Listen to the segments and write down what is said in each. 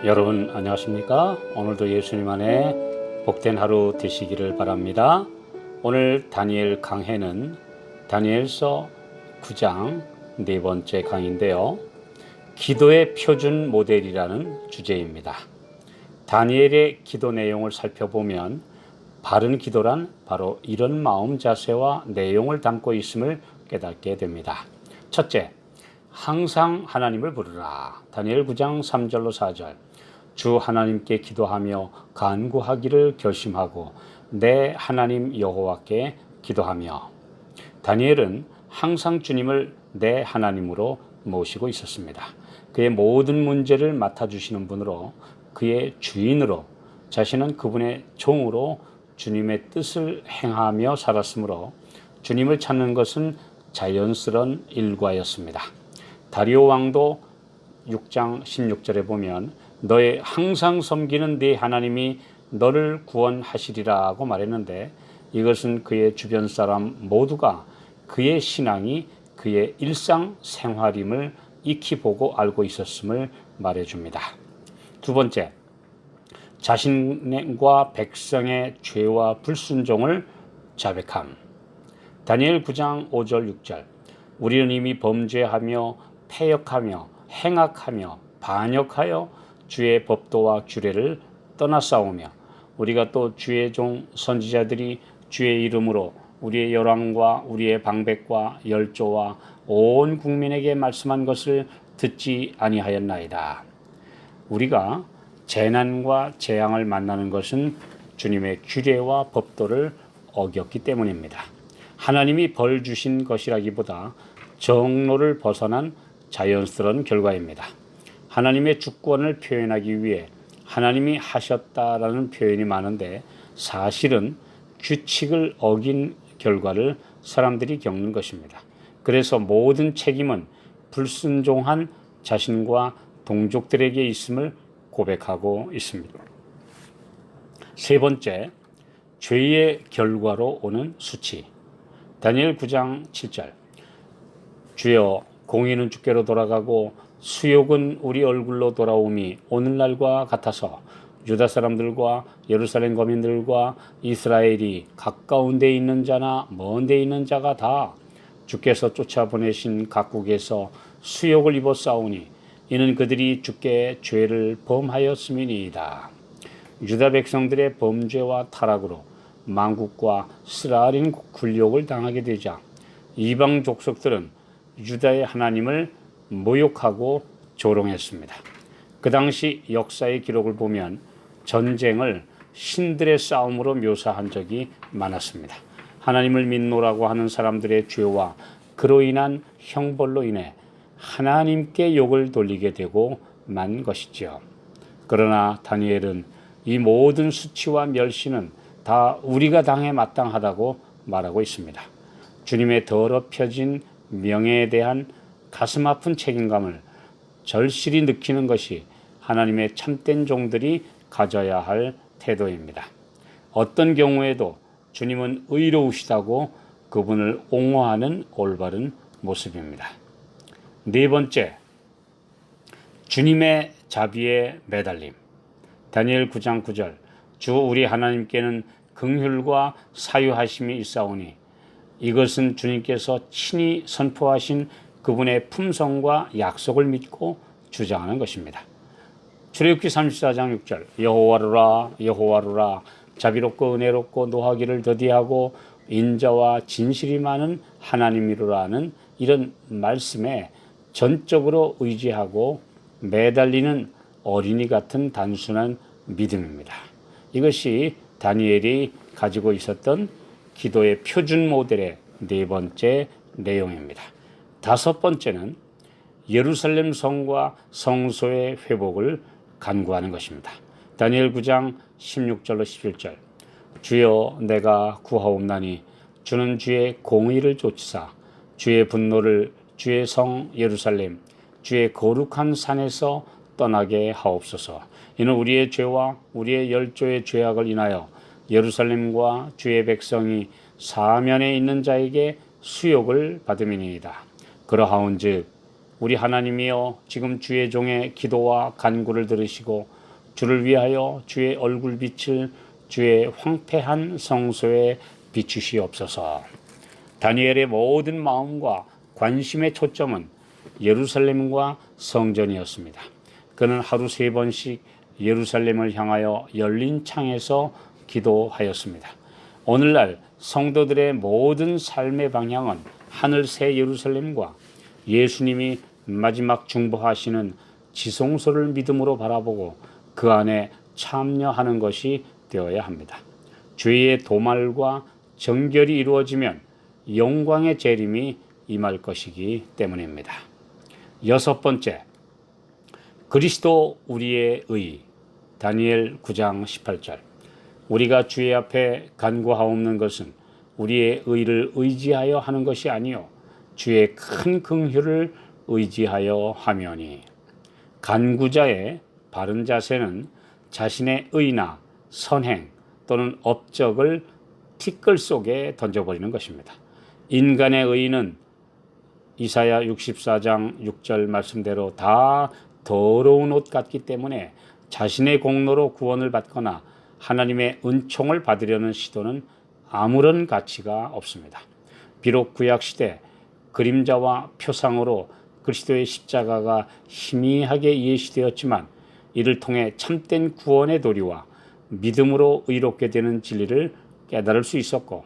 여러분 안녕하십니까? 오늘도 예수님 안에 복된 하루 되시기를 바랍니다. 오늘 다니엘 강해는 다니엘서 9장 네 번째 강인데요. 기도의 표준 모델이라는 주제입니다. 다니엘의 기도 내용을 살펴보면 바른 기도란 바로 이런 마음 자세와 내용을 담고 있음을 깨닫게 됩니다. 첫째, 항상 하나님을 부르라. 다니엘 9장 3절로 4절. 주 하나님께 기도하며 간구하기를 결심하고 내 하나님 여호와께 기도하며. 다니엘은 항상 주님을 내 하나님으로 모시고 있었습니다. 그의 모든 문제를 맡아주시는 분으로, 그의 주인으로, 자신은 그분의 종으로 주님의 뜻을 행하며 살았으므로 주님을 찾는 것은 자연스러운 일과였습니다. 다리오 왕도 6장 16절에 보면 너의 항상 섬기는 네 하나님이 너를 구원하시리라고 말했는데, 이것은 그의 주변 사람 모두가 그의 신앙이 그의 일상생활임을 익히 보고 알고 있었음을 말해줍니다. 두 번째, 자신과 백성의 죄와 불순종을 자백함. 다니엘 9장 5절 6절. 우리는 이미 범죄하며 패역하며 행악하며 반역하여 주의 법도와 규례를 떠나싸우며 우리가 또 주의 종 선지자들이 주의 이름으로 우리의 열왕과 우리의 방백과 열조와 온 국민에게 말씀한 것을 듣지 아니하였나이다. 우리가 재난과 재앙을 만나는 것은 주님의 규례와 법도를 어겼기 때문입니다. 하나님이 벌 주신 것이라기보다 정로를 벗어난 자연스러운 결과입니다. 하나님의 주권을 표현하기 위해 하나님이 하셨다라는 표현이 많은데, 사실은 규칙을 어긴 결과를 사람들이 겪는 것입니다. 그래서 모든 책임은 불순종한 자신과 동족들에게 있음을 고백하고 있습니다. 세 번째, 죄의 결과로 오는 수치. 다니엘 9장 7절. 주여, 공의는 주께로 돌아가고 수욕은 우리 얼굴로 돌아오미 오늘날과 같아서 유다 사람들과 예루살렘 거민들과 이스라엘이 가까운 데 있는 자나 먼 데 있는 자가 다 주께서 쫓아보내신 각국에서 수욕을 입어 싸우니 이는 그들이 주께 죄를 범하였음이니이다. 유다 백성들의 범죄와 타락으로 만국과 쓰라린 굴욕을 당하게 되자 이방 족속들은 유다의 하나님을 모욕하고 조롱했습니다. 그 당시 역사의 기록을 보면 전쟁을 신들의 싸움으로 묘사한 적이 많았습니다. 하나님을 믿노라고 하는 사람들의 죄와 그로 인한 형벌로 인해 하나님께 욕을 돌리게 되고 만 것이죠. 그러나 다니엘은 이 모든 수치와 멸시는 다 우리가 당해 마땅하다고 말하고 있습니다. 주님의 더럽혀진 명예에 대한 가슴 아픈 책임감을 절실히 느끼는 것이 하나님의 참된 종들이 가져야 할 태도입니다. 어떤 경우에도 주님은 의로우시다고 그분을 옹호하는 올바른 모습입니다. 네 번째, 주님의 자비에 매달림. 다니엘 9장 9절. 주 우리 하나님께는 긍휼과 사유하심이 있사오니 이것은 주님께서 친히 선포하신 그분의 품성과 약속을 믿고 주장하는 것입니다. 출애굽기 34장 6절. 여호와루라 여호와루라 자비롭고 은혜롭고 노하기를 더디하고 인자와 진실이 많은 하나님이로라는 이런 말씀에 전적으로 의지하고 매달리는 어린이 같은 단순한 믿음입니다. 이것이 다니엘이 가지고 있었던 기도의 표준 모델의 네 번째 내용입니다. 다섯 번째는 예루살렘 성과 성소의 회복을 간구하는 것입니다. 다니엘 9장 16절로 17절. 주여, 내가 구하옵나니 주는 주의 공의를 쫓으사 주의 분노를 주의 성 예루살렘 주의 거룩한 산에서 떠나게 하옵소서. 이는 우리의 죄와 우리의 열조의 죄악을 인하여 예루살렘과 주의 백성이 사면에 있는 자에게 수욕을 받음이니이다. 그러하온즉 우리 하나님이여 지금 주의 종의 기도와 간구를 들으시고 주를 위하여 주의 얼굴빛을 주의 황폐한 성소에 비추시옵소서. 다니엘의 모든 마음과 관심의 초점은 예루살렘과 성전이었습니다. 그는 하루 3번씩 예루살렘을 향하여 열린 창에서 기도하였습니다. 오늘날 성도들의 모든 삶의 방향은 하늘 새 예루살렘과 예수님이 마지막 중보하시는 지성소를 믿음으로 바라보고 그 안에 참여하는 것이 되어야 합니다. 죄의 도말과 정결이 이루어지면 영광의 재림이 임할 것이기 때문입니다. 6번째, 그리스도 우리의 의. 다니엘 9장 18절. 우리가 주의 앞에 간구하옵는 것은 우리의 의를 의지하여 하는 것이 아니요 주의 큰 긍휼을 의지하여 하며니. 간구자의 바른 자세는 자신의 의나 선행 또는 업적을 티끌 속에 던져버리는 것입니다. 인간의 의는 이사야 64장 6절 말씀대로 다 더러운 옷 같기 때문에 자신의 공로로 구원을 받거나 하나님의 은총을 받으려는 시도는 아무런 가치가 없습니다. 비록 구약시대 그림자와 표상으로 그리스도의 십자가가 희미하게 예시되었지만 이를 통해 참된 구원의 도리와 믿음으로 의롭게 되는 진리를 깨달을 수 있었고,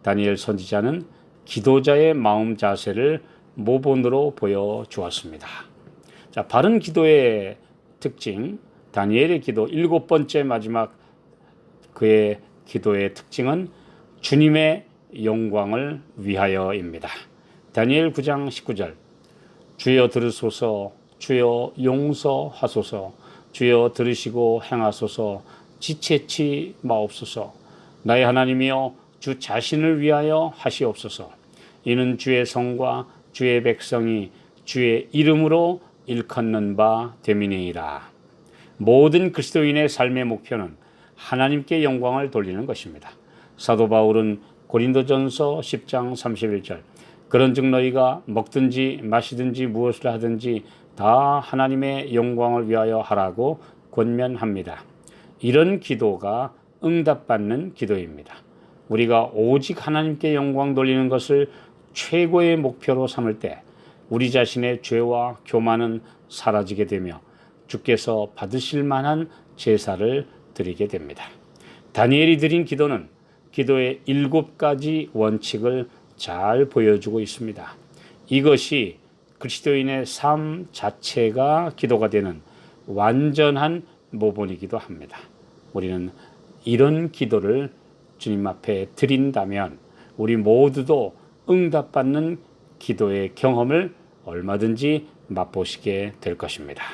다니엘 선지자는 기도자의 마음 자세를 모본으로 보여주었습니다. 자, 바른 기도의 특징, 다니엘의 기도 7번째 마지막 그의 기도의 특징은 주님의 영광을 위하여입니다. 다니엘 9장 19절. 주여 들으소서, 주여 용서하소서, 주여 들으시고 행하소서, 지체치 마옵소서. 나의 하나님이여 주 자신을 위하여 하시옵소서. 이는 주의 성과 주의 백성이 주의 이름으로 일컫는 바 됨이니이다. 모든 그리스도인의 삶의 목표는 하나님께 영광을 돌리는 것입니다. 사도 바울은 고린도전서 10장 31절. 그런즉 너희가 먹든지 마시든지 무엇을 하든지 다 하나님의 영광을 위하여 하라고 권면합니다. 이런 기도가 응답받는 기도입니다. 우리가 오직 하나님께 영광 돌리는 것을 최고의 목표로 삼을 때 우리 자신의 죄와 교만은 사라지게 되며 주께서 받으실 만한 제사를 드리게 됩니다. 다니엘이 드린 기도는 기도의 7가지 원칙을 잘 보여주고 있습니다. 이것이 그리스도인의 삶 자체가 기도가 되는 완전한 모본이기도 합니다. 우리는 이런 기도를 주님 앞에 드린다면 우리 모두도 응답받는 기도의 경험을 얼마든지 맛보시게 될 것입니다.